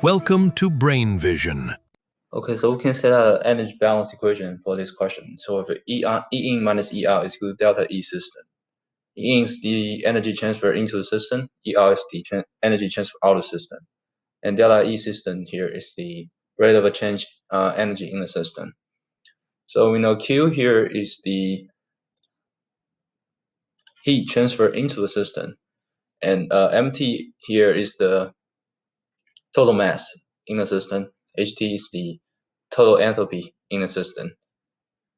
Welcome to Brain Vision. Okay, so we can set out an energy balance equation for this question. So if E in minus E out is equal to delta E system. E in is the energy transfer into the system, E out is the energy transfer out of the system. And delta E system here is the rate of a change energy in the system. So we know Q here is the heat transfer into the system. And MT here is the total mass in the system. HT is the total enthalpy in the system.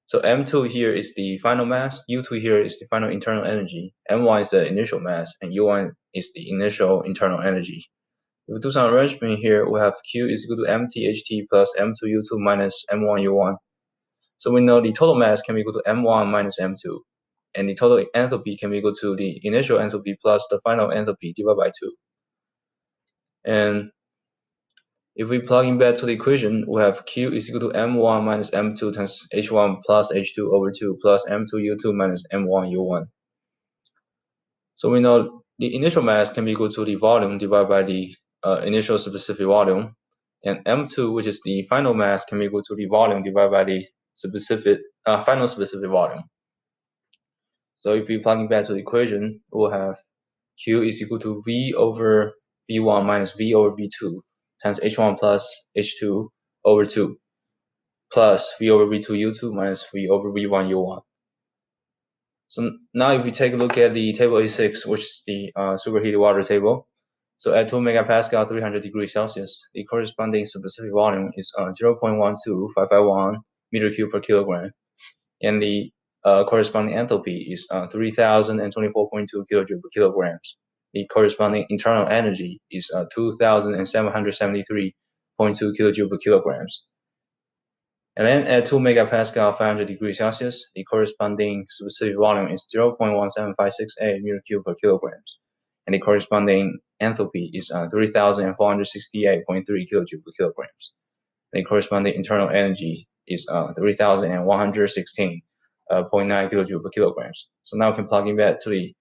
So M2 here is the final mass, U2 here is the final internal energy, M1 is the initial mass, and U1 is the initial internal energy. If we do some arrangement here, we have Q is equal to MTHT plus M2U2 minus M1U1. So we know the total mass can be equal to M1 minus M2, and the total enthalpy can be equal to the initial enthalpy plus the final enthalpy divided by 2. And if we plug in back to the equation, we have Q is equal to M1 minus M2 times H1 plus H2 over 2 plus M2U2 minus M1U1. So we know the initial mass can be equal to the volume divided by the initial specific volume, and M2, which is the final mass, can be equal to the volume divided by the specific final specific volume. So if we plug in back to the equation, we'll have Q is equal to V over V1 minus V over V2 times H1 plus H2 over 2 plus V over V2 U2 minus V over V1 U1. So now if we take a look at the table A6, which is the superheated water table, so at 2 megapascal, 300 degrees Celsius, the corresponding specific volume is 0.12551 meter cube per kilogram, and the corresponding enthalpy is 3024.2 kilojoule per kilograms. The corresponding internal energy is 2773.2 kilojoule per kilograms. And then at 2 megapascal, 500 degrees Celsius, the corresponding specific volume is 0.17568 meter cube per kilograms, and the corresponding enthalpy is 3468.3 kilojoule per kilograms. And the corresponding internal energy is 3116.9 kilojoule per kilograms. So now we can plug in back to the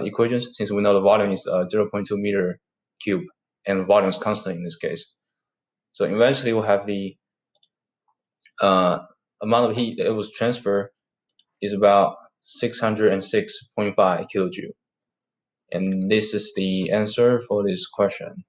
equations, since we know the volume is 0.2 meter cube, and the volume is constant in this case. So eventually we'll have the amount of heat that was transferred is about 606.5 kilojoule. And this is the answer for this question.